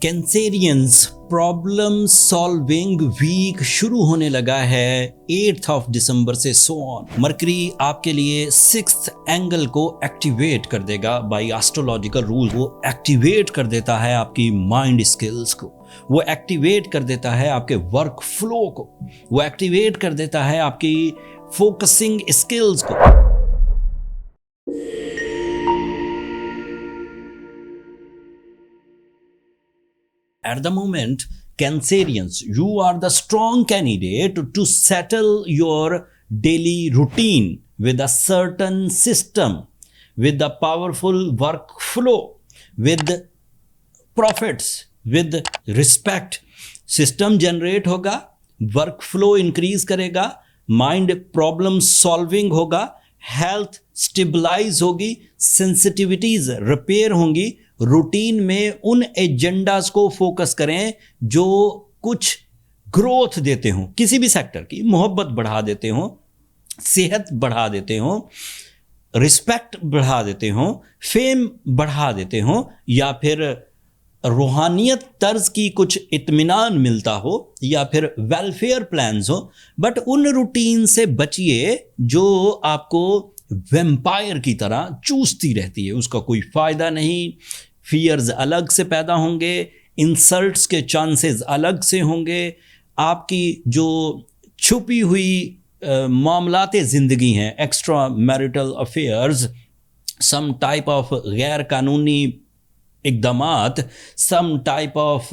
Cancerians problem solving week शुरू होने लगा है 8 दिसंबर से सो ऑन। मरकरी आपके लिए 6th एंगल को एक्टिवेट कर देगा बाय एस्ट्रोलॉजिकल रूल। वो एक्टिवेट कर देता है आपकी माइंड स्किल्स को, वो एक्टिवेट कर देता है आपके वर्क फ्लो को, वो एक्टिवेट कर देता है आपकी फोकसिंग स्किल्स को। At the moment, Cancerians, you are the strong candidate to settle your daily routine with a certain system, with a powerful workflow, with profits, with respect. System generate होगा, workflow increase करेगा, mind problem solving होगा, health stabilize होगी, sensitivities repair होंगी। Routine में उन agendas को focus करें जो कुछ ग्रोथ देते हो, किसी भी सेक्टर की मोहब्बत बढ़ा देते हो, सेहत बढ़ा देते हो, रिस्पेक्ट बढ़ा देते हो, फेम बढ़ा देते हो, या फिर रूहानियत तर्ज की कुछ इत्मीनान मिलता हो, या फिर वेलफेयर प्लान्स हो। बट उन रूटीन से बचिए जो आपको वैम्पायर की तरह चूसती रहती है, उसका कोई फायदा नहीं। फियर्स अलग से पैदा होंगे, इंसल्ट्स के चांसेस अलग से होंगे, आपकी जो छुपी हुई मामलाते ज़िंदगी हैं, extra marital affairs, some type of गैर कानूनी इक़दामात, सम टाइप ऑफ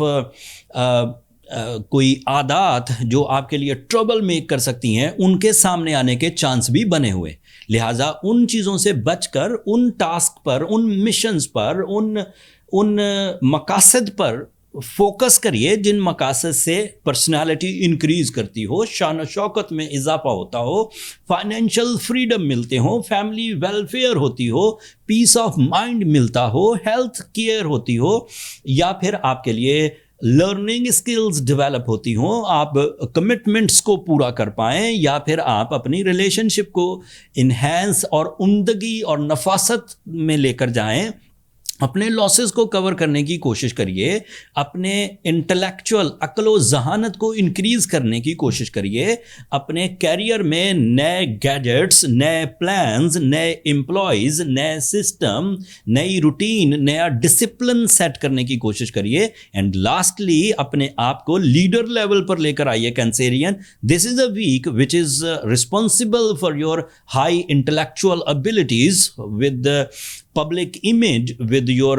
कोई आदात जो आपके लिए ट्रबल मेक कर सकती हैं, उनके सामने आने के चांस भी बने हुए। लिहाजा उन चीज़ों से बचकर उन टास्क पर, उन मिशंस पर, उन मकासद पर फोकस करिए जिन मकासद से पर्सनालिटी इंक्रीज़ करती हो, शान शौकत में इजाफा होता हो, फाइनेंशियल फ्रीडम मिलते हो, फैमिली वेलफेयर होती हो, पीस ऑफ माइंड मिलता हो, हेल्थ केयर होती हो, या फिर आपके लिए लर्निंग स्किल्स डेवलप होती हों, आप कमिटमेंट्स को पूरा कर पाएँ, या फिर आप अपनी रिलेशनशिप को इन्हेंस और उम्दगी और नफासत में लेकर जाएं। अपने लॉसेस को कवर करने की कोशिश करिए, अपने इंटेलेक्चुअल अक्ल व जहानत को इंक्रीज़ करने की कोशिश करिए, अपने कैरियर में नए गैजेट्स, नए प्लान्स, नए एम्प्लॉयज़, नए सिस्टम, नई रूटीन, नया डिसिप्लिन सेट करने की कोशिश करिए। एंड लास्टली अपने आप को लीडर लेवल पर लेकर आइए Cancerian. This is a week which is responsible for your high intellectual abilities, with public image, with your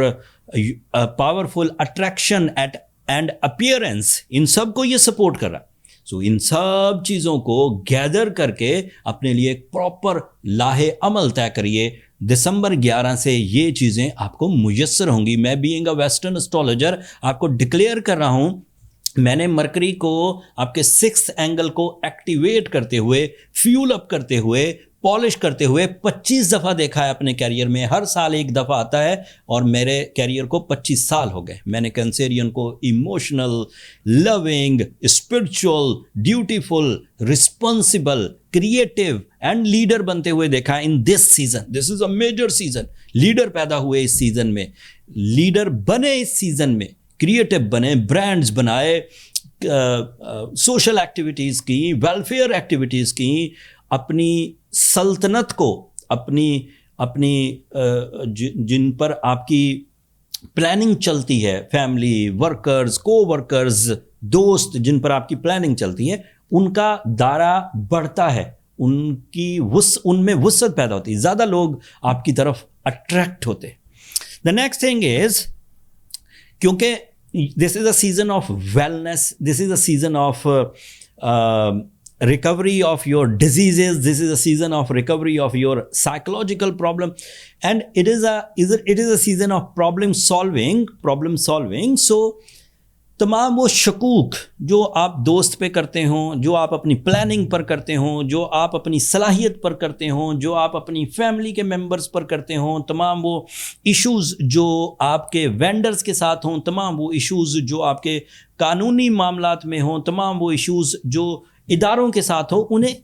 powerful attraction and appearance। इन सब को ये सपोर्ट कर रहा है। सो इन सब चीज़ों को गैदर करके अपने लिए एक प्रॉपर लाहे अमल तय करिए। दिसंबर 11 से ये चीज़ें आपको मुयस्सर होंगी। मैं बीइंग अ वेस्टर्न एस्ट्रोलॉजर आपको डिक्लेयर कर रहा हूँ, मैंने मरकरी को आपके 6th एंगल को एक्टिवेट करते हुए, फ्यूल अप करते हुए, पॉलिश करते हुए 25 दफ़ा देखा है अपने कैरियर में। हर साल एक दफ़ा आता है और मेरे कैरियर को 25 साल हो गए। मैंने कैंसेरियन को emotional, loving, spiritual, dutiful, responsible, creative and leader बनते हुए देखा है in this season. This is a major season. Leader पैदा हुए इस सीज़न में, लीडर बने इस सीज़न में, क्रिएटिव बने, ब्रांड्स बनाए, सोशल एक्टिविटीज़ की, वेलफेयर एक्टिविटीज़ की, अपनी सल्तनत को, अपनी जिन पर आपकी प्लानिंग चलती है, फैमिली, वर्कर्स, को वर्कर्स, दोस्त जिन पर आपकी प्लानिंग चलती है, उनका दायरा बढ़ता है, उनमें वुसअत पैदा होती है, ज़्यादा लोग आपकी तरफ अट्रैक्ट होते। द नेक्स्ट थिंग इज़, क्योंकि this is a season off wellness, this is a season off recovery of your diseases, this is a season of recovery of your psychological problem, and it is a season of problem solving। So तमाम वो शकूक जो आप दोस्त पे करते हो, जो आप अपनी प्लानिंग पर करते हो, जो आप अपनी सलाहियत पर करते हो, जो आप अपनी फैमिली के मेंबर्स पर करते हो, तमाम वो इश्यूज़ जो आपके वेंडर्स के साथ हों, तमाम वो इश्यूज़ जो आपके कानूनी मामलात में हों, तमाम वो इश्यूज़ जो इदारों के साथ हो, उन्हें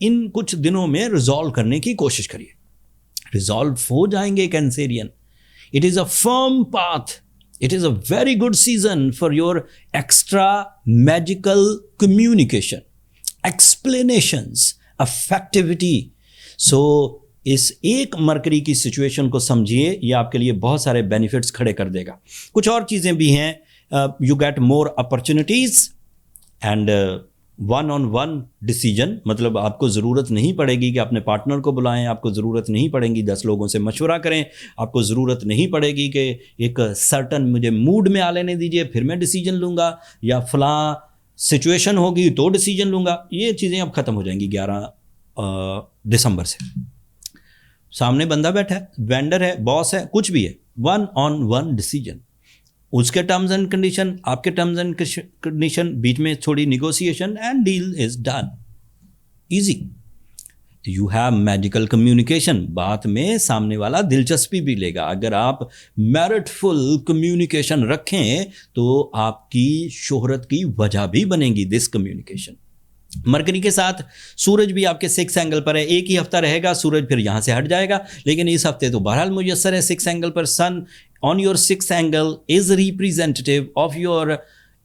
इन कुछ दिनों में रिजॉल्व करने की कोशिश करिए। रिजॉल्व हो जाएंगे Cancerian. It is a firm path, It is a very good season for your extra magical communication, explanations, effectivity. So इस एक मरकरी की सिचुएशन को समझिए, ये आपके लिए बहुत सारे बेनिफिट्स खड़े कर देगा. कुछ और चीज़ें भी हैं. You get more opportunities and one on one decision, मतलब आपको ज़रूरत नहीं पड़ेगी कि अपने पार्टनर को बुलाएं, आपको ज़रूरत नहीं पड़ेगी 10 लोगों से मशवरा करें, आपको ज़रूरत नहीं पड़ेगी कि एक सर्टन मुझे मूड में आ लेने दीजिए फिर मैं डिसीजन लूँगा, या फलां सिचुएशन होगी तो डिसीजन लूँगा. ये चीज़ें अब ख़त्म हो जाएंगी 11 दिसंबर से. सामने बंदा बैठा है, वेंडर है, बॉस है, कुछ भी है, वन ऑन वन डिसीजन. उसके टर्म्स एंड कंडीशन, आपके टर्म्स एंड कंडीशन, बीच में थोड़ी negotiation and deal is done. Easy. You have magical communication. बात में सामने वाला दिलचस्पी भी लेगा. अगर आप मेरिटफुल कम्युनिकेशन रखें तो आपकी शोहरत की वजह भी बनेगी दिस कम्युनिकेशन. मरकरी के साथ सूरज भी आपके 6 एंगल पर है. एक ही हफ्ता रहेगा, सूरज फिर यहाँ से हट जाएगा, लेकिन इस हफ्ते तो बहरहाल मुयस्सर है 6 एंगल पर. सन on your 6th angle is representative of your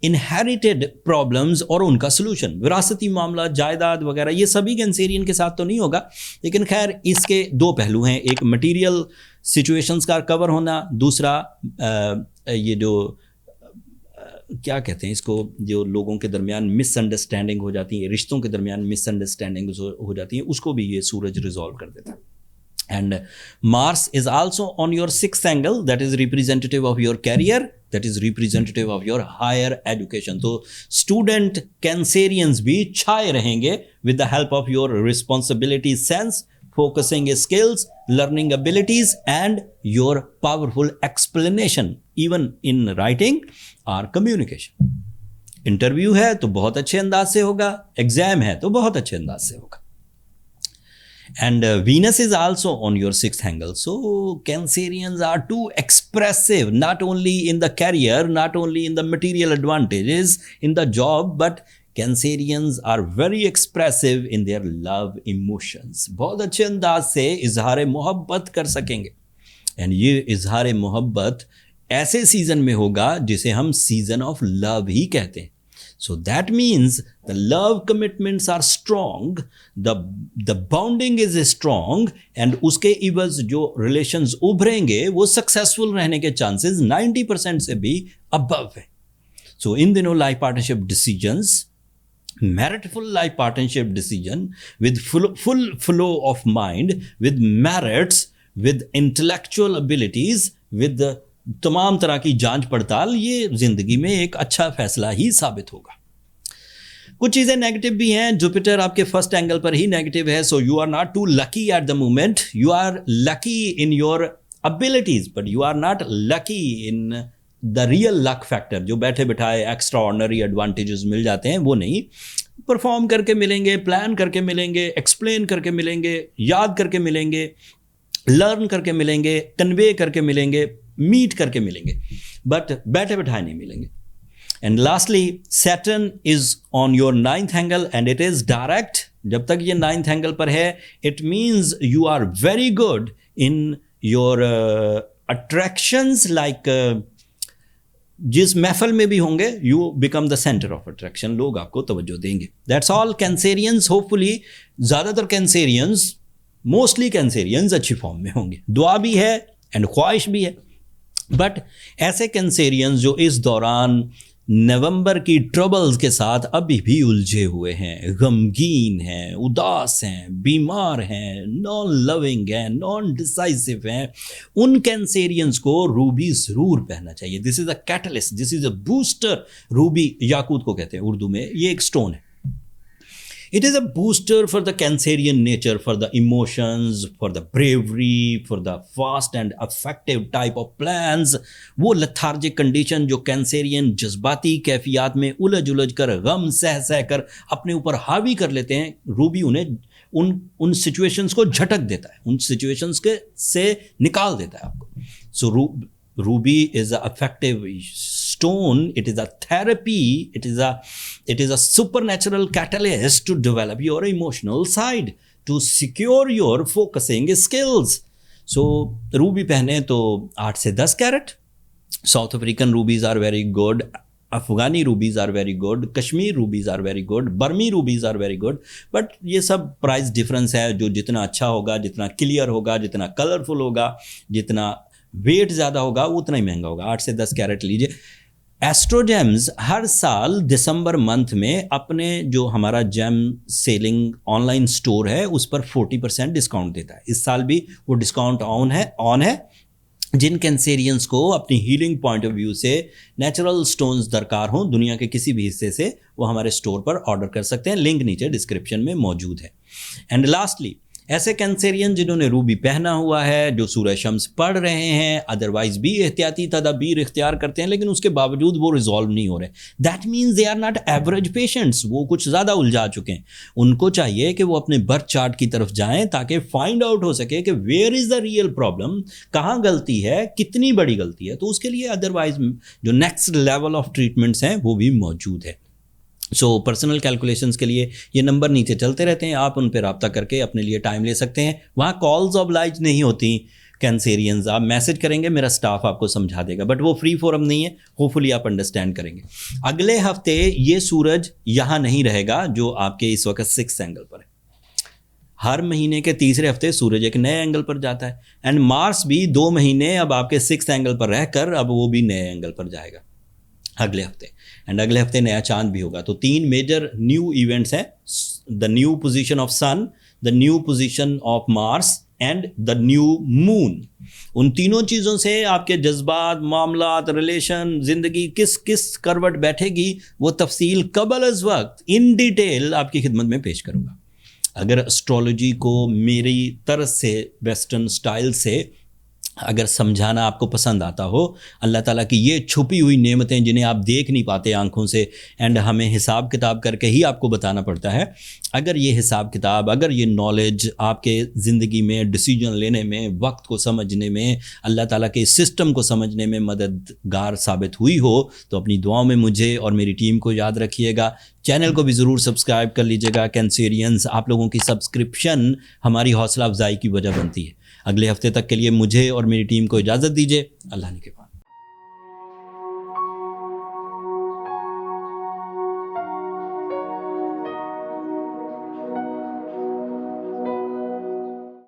inherited problems और उनका solution. विरासती मामला, जायदाद वगैरह, ये सभी कैंसेरियन के साथ तो नहीं होगा, लेकिन खैर इसके 2 पहलू हैं. एक मटीरियल सिचुएशंस का कवर होना, दूसरा ये जो क्या कहते हैं इसको, जो लोगों के दरमियान मिसअंडरस्टैंडिंग हो जाती है, रिश्तों के दरमियान मिसअंडरस्टैंडिंग हो जाती है, उसको भी ये सूरज रिजॉल्व कर देता है. And Mars is also on your 6th angle, that is representative of your career, that is representative of your higher education. So student Cancerians भी छाए रहेंगे with the help of your responsibility sense, focusing skills, learning abilities and your powerful explanation even in writing or communication. Interview है तो बहुत अच्छे अंदाज से होगा, एग्जाम है तो बहुत अच्छे अंदाज से होगा. And Venus is also on your 6th angle. So Cancerians are too expressive, not only in the career, not only in the material advantages in the job, but Cancerians are very expressive in their love emotions. बहुत अच्छे अंदाज से इजहार मोहब्बत कर सकेंगे. And ये इजहार मोहब्बत ऐसे सीजन में होगा जिसे हम सीजन ऑफ लव ही कहते हैं. So that means the love commitments are strong, the bonding is strong, and उसके इवज़ जो relations उभरेंगे वो successful रहने के chances 90% से भी above है. So इन दिनों life partnership decisions, meritful life partnership decision with full flow of mind, with merits, with intellectual abilities, with the तमाम तरह की जांच पड़ताल, ये जिंदगी में एक अच्छा फैसला ही साबित होगा. कुछ चीज़ें नेगेटिव भी हैं. जुपिटर आपके 1st एंगल पर ही नेगेटिव है. So you are not too lucky at the moment. You are lucky in your abilities, but you are not lucky in the real luck factor. जो बैठे बिठाए एक्स्ट्रा ऑर्डनरी एडवांटेजेस मिल जाते हैं वो नहीं. परफॉर्म करके मिलेंगे, प्लान करके मिलेंगे, एक्सप्लेन करके मिलेंगे, याद करके मिलेंगे, लर्न करके मिलेंगे, कन्वे करके मिलेंगे, मीट करके मिलेंगे, बट बैठे बैठाए नहीं मिलेंगे. And lastly Saturn is on your 9th angle and it is direct. जब तक ये 9th एंगल पर है, it means you are very good in your attractions. Like जिस महफल में भी होंगे, you become the centre of attraction. लोग आपको तवज्जो देंगे. That's all. कैंसेरियंस होपफुली, ज़्यादातर कैंसेरियंस, मोस्टली कैंसेरियंस अच्छी फॉर्म में होंगे. दुआ भी है एंड ख्वाहिश भी है. बट ऐसे कैंसेरियंस जो इस दौरान नवंबर की ट्रबल्स के साथ अभी भी उलझे हुए हैं, गमगीन हैं, उदास हैं, बीमार हैं, नॉन लविंग हैं, नॉन डिसाइसिव हैं, उन कैंसेरियंस को रूबी ज़रूर पहनना चाहिए. This is a catalyst, this is a booster. Ruby याकूत को कहते हैं उर्दू में. ये एक स्टोन है. It is a booster for the Cancerian nature, for the emotions, for the bravery, for the fast and effective type of plans. वो lethargic condition जो Cancerian जज्बाती कैफियत में उलझ कर, गम सह सह कर अपने ऊपर हावी कर लेते हैं, रूबी उन्हें उन सिचुएशंस को झटक देता है, उन सिचुएशंस के से निकाल देता है आपको. So Ruby is an effective stone. It is a therapy. It is a supernatural catalyst to develop your emotional side, to secure your focusing skills. So Ruby पहने तो 8 से 10 carat, South African rubies are very good, Afghani rubies are very good, Kashmir rubies are very good, Burmi rubies are very good. But ये सब price difference है. जो जितना अच्छा होगा, जितना क्लियर होगा, जितना कलरफुल होगा, जितना वेट ज़्यादा होगा, उतना ही महंगा होगा. 8 से 10 कैरेट लीजिए. एस्ट्रोजेम्स हर साल दिसंबर मंथ में अपने जो हमारा जेम सेलिंग ऑनलाइन स्टोर है उस पर 40% डिस्काउंट देता है. इस साल भी वो डिस्काउंट ऑन है. जिन कैंसेरियंस को अपनी हीलिंग पॉइंट ऑफ व्यू से नेचुरल स्टोन्स दरकार हों दुनिया के किसी भी हिस्से से, वो हमारे स्टोर पर ऑर्डर कर सकते हैं. लिंक नीचे डिस्क्रिप्शन में मौजूद है. एंड लास्टली, ऐसे कैंसेरियन जिन्होंने रूबी पहना हुआ है, जो सूरज शम्स पढ़ रहे हैं, अदरवाइज भी एहतियाती तदाबीर इख्तियार करते हैं, लेकिन उसके बावजूद वो रिजॉल्व नहीं हो रहे, that means they are not average patients. वो कुछ ज़्यादा उलझा चुके हैं. उनको चाहिए कि वो अपने बर्थ चार्ट की तरफ जाएं ताकि फाइंड आउट हो सके कि where is the real problem, कहाँ गलती है, कितनी बड़ी गलती है. तो उसके लिए अदरवाइज जो नेक्स्ट लेवल ऑफ ट्रीटमेंट्स हैं वो भी मौजूद है. सो पर्सनल कैलकुलेशंस के लिए ये नंबर नीचे चलते रहते हैं, आप उन पर रब्ता करके अपने लिए टाइम ले सकते हैं. वहाँ कॉल्स ऑब्लाइज नहीं होती कैंसेरियंस, आप मैसेज करेंगे, मेरा स्टाफ आपको समझा देगा. बट वो फ्री फोरम नहीं है, होपफुली आप अंडरस्टैंड करेंगे. अगले हफ्ते ये सूरज यहाँ नहीं रहेगा जो आपके इस वक्त 6th एंगल पर है. हर महीने के तीसरे हफ्ते सूरज एक नए एंगल पर जाता है. एंड मार्स भी 2 महीने अब आपके 6th एंगल पर रहकर अब वो भी नए एंगल पर जाएगा अगले हफ्ते. एंड अगले हफ्ते नया चांद भी होगा. तो 3 मेजर न्यू इवेंट्स हैं, the new position of sun, the new position of Mars and the new moon. उन तीनों चीज़ों से आपके जज्बात, मामलात, रिलेशन, ज़िंदगी किस किस करवट बैठेगी, वो तफसील कबल अज़ वक्त इन डिटेल आपकी खिदमत में पेश करूँगा. अगर एस्ट्रोलॉजी को मेरी तरफ से वेस्टर्न स्टाइल से अगर समझाना आपको पसंद आता हो, अल्लाह ताला की ये छुपी हुई नेमतें जिन्हें आप देख नहीं पाते आंखों से, एंड हमें हिसाब किताब करके ही आपको बताना पड़ता है, अगर ये हिसाब किताब, अगर ये नॉलेज आपके ज़िंदगी में डिसीजन लेने में, वक्त को समझने में, अल्लाह ताला के सिस्टम को समझने में मददगार साबित हुई हो, तो अपनी दुआओं में मुझे और मेरी टीम को याद रखिएगा. चैनल को भी ज़रूर सब्सक्राइब कर लीजिएगा. कैंसेरियंस, आप लोगों की सब्सक्रिप्शन हमारी हौसला अफजाई की वजह बनती है. अगले हफ्ते तक के लिए मुझे और मेरी टीम को इजाज़त दीजिए. अल्लाह ने के पास.